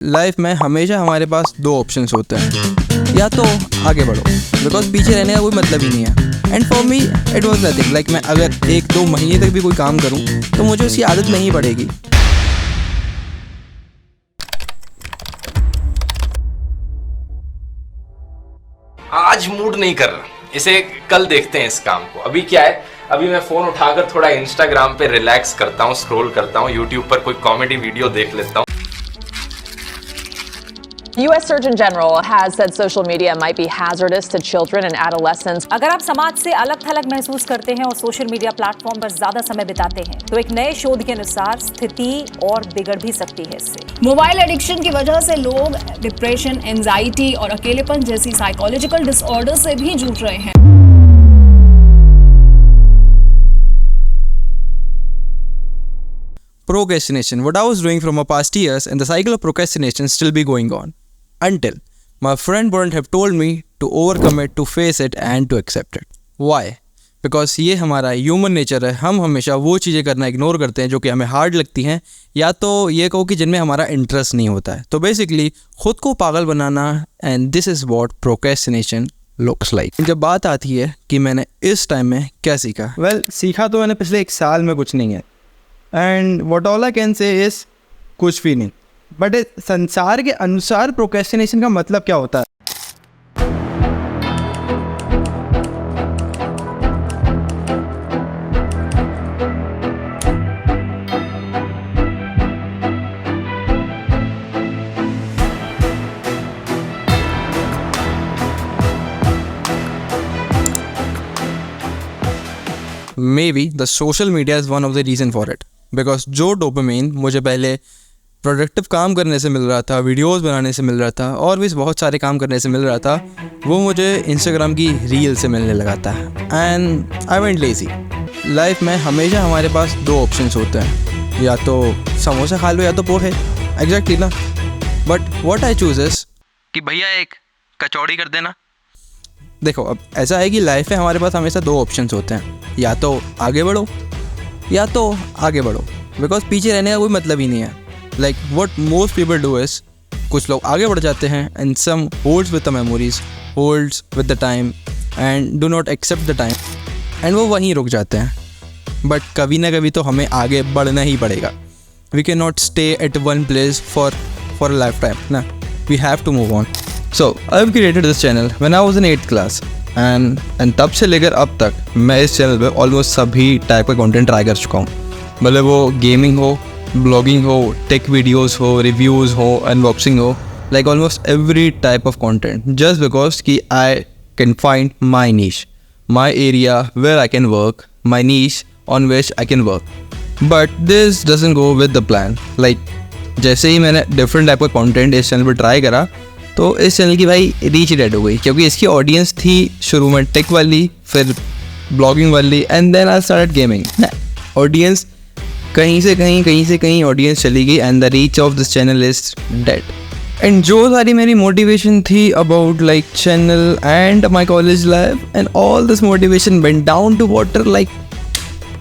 Life में हमेशा हमारे पास दो ऑप्शंस होते हैं, या तो आगे बढ़ो, बिकॉज पीछे रहने का कोई मतलब ही नहीं है। And for me it was nothing like मैं अगर 1-2 महीने तक भी कोई काम करूँ तो मुझे उसकी आदत नहीं पड़ेगी। आज मूड नहीं कर रहा, इसे कल देखते हैं इस काम को। अभी क्या है, अभी मैं फोन उठाकर थोड़ा इंस्टाग्राम पे रिलैक्स करता हूँ, स्क्रॉल करता हूँ, यूट्यूब पर कोई कॉमेडी वीडियो देख लेता हूँ। U.S. Surgeon General has said social media might be hazardous to children and adolescents. अगर आप समाज से अलग थलग महसूस करते हैं और सोशल मीडिया प्लेटफॉर्म पर ज्यादा समय बिताते हैं तो एक नए शोध के अनुसार स्थिति और बिगड़ भी सकती है इससे। मोबाइल एडिक्शन की वजह से लोग डिप्रेशन, एंजाइटी और अकेलेपन जैसी साइकोलॉजिकल डिसऑर्डर से भी जूझ रहे हैं। Procrastination, what I was doing from my past years, and the cycle of procrastination still be going on. Until my friend wouldn't have told me to overcome it, to face it and to accept it. Why? Because ये हमारा human nature है। हम हमेशा वो चीज़ें करना ignore करते हैं जो कि हमें हार्ड लगती हैं, या तो ये कहो कि जिनमें हमारा इंटरेस्ट नहीं होता है। तो बेसिकली खुद को पागल बनाना, and this is what procrastination looks like. जब बात आती है कि मैंने इस टाइम में क्या सीखा, सीखा तो मैंने पिछले 1 साल में कुछ नहीं है, and what all I can say is कुछ भी नहीं। बट संसार के अनुसार प्रोक्रेस्टिनेशन का मतलब क्या होता है? Maybe the social media is one of the reason for it, because जो डोपामाइन मुझे पहले प्रोडक्टिव काम करने से मिल रहा था, वीडियोस बनाने से मिल रहा था और भी बहुत सारे काम करने से मिल रहा था, वो मुझे इंस्टाग्राम की रील से मिलने लगा था। And I went lazy. Life में हमेशा हमारे पास 2 ऑप्शंस होते हैं, या तो समोसा खा लो या तो पोहे। एग्जैक्टली ना। But what I choose is कि भैया एक कचौड़ी कर देना। देखो, अब ऐसा है कि लाइफ में हमारे पास हमेशा 2 ऑप्शंस होते हैं, या तो आगे बढ़ो या तो आगे बढ़ो, बिकॉज पीछे रहने का कोई मतलब ही नहीं है। Like what most people do is, कुछ लोग आगे बढ़ जाते हैं and some holds with the memories, holds with the time and do not accept the time, and वो वहीं रुक जाते हैं। बट कभी ना कभी तो हमें आगे बढ़ना ही पड़ेगा। We can not stay at one place for a life time ना, we have to move on. So I have created this channel when I was in 8th class, and तब से लेकर अब तक मैं इस चैनल पे ऑलमोस्ट सभी टाइप का कंटेंट ट्राई कर चुका हूँ। भले वो गेमिंग हो, ब्लॉगिंग हो, टेक वीडियोस हो, रिव्यूज़ हो, अनबॉक्सिंग हो, like almost every type of content, just because कि I can find my niche, my area where I can work, my niche on which I can work. But this doesn't go with the plan. Like जैसे ही मैंने different type का content इस channel पर try करा तो इस channel की भाई रीच डेड हो गई, क्योंकि इसकी ऑडियंस थी शुरू में टेक वाली, फिर ब्लॉगिंग वाली, and then I started gaming. Audience कहीं से कहीं ऑडियंस चली गई, and the reach of this channel is dead. And जो सारी मेरी मोटिवेशन थी about like channel and my college life, and all this motivation went down to water like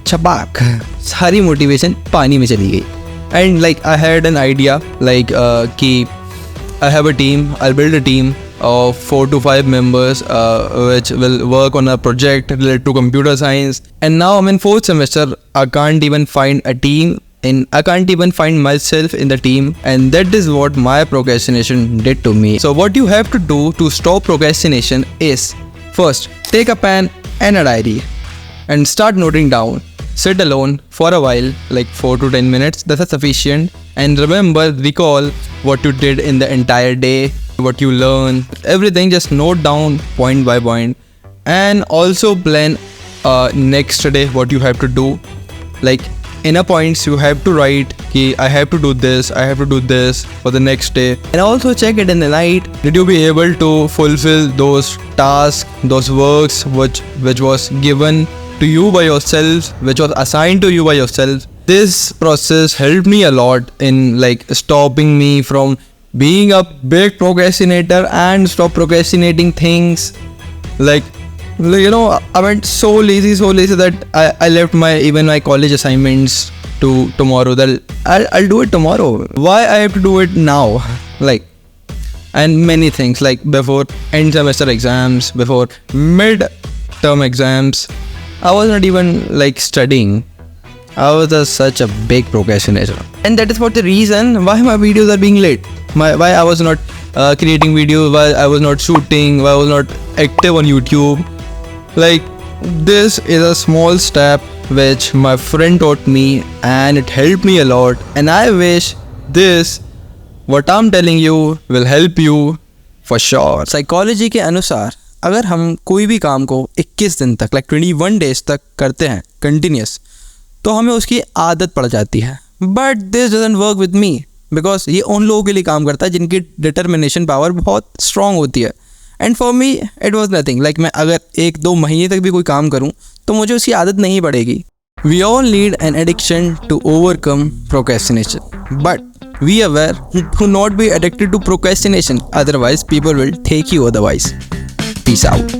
छपाक। सारी मोटिवेशन पानी में चली गई। And like I had an idea like कि I have a team, I'll build a team of 4 to 5 members which will work on a project related to computer science. And now I'm in 4th semester, I can't even find a team, and I can't even find myself in the team, and that is what my procrastination did to me. So what you have to do to stop procrastination is, first, take a pen and a diary and start noting down. Sit alone for a while, like 4 to 10 minutes, that's sufficient. And remember, recall what you did in the entire day, what you learned, everything, just note down point by point. And also plan next day what you have to do. Like in a points you have to write ki I have to do this, I have to do this for the next day. And also check it in the night, did you be able to fulfill those tasks, those works which was given to you by yourself, which was assigned to you by yourself. This process helped me a lot in like stopping me from being a big procrastinator and stop procrastinating things. Like you know, I went so lazy that I left my college assignments to tomorrow. That I'll do it tomorrow. Why I have to do it now? like, and many things like before end semester exams, before mid term exams, I was not even like studying. I was such a big procrastinator, and that is for the reason why my videos are being late. Why I was not creating videos, why I was not shooting, why I was not active on YouTube. Like, this is a small step which my friend taught me, and it helped me a lot. And I wish this, what I'm telling you, will help you for sure. Psychology के अनुसार अगर हम कोई भी काम को 21 दिन तक, like 21 days तक करते हैं कंटिन्यूस, तो हमें उसकी आदत पड़ जाती है. But this doesn't work with me, because ये उन लोगों के लिए काम करता है जिनकी डिटर्मिनेशन पावर बहुत स्ट्रांग होती है. And for me it was nothing. Like मैं अगर 1-2 महीने तक भी कोई काम करूँ तो मुझे उसकी आदत नहीं पड़ेगी. We all need an addiction to overcome procrastination, but we aware to not be addicted to procrastination, otherwise people will take you otherwise. Peace out.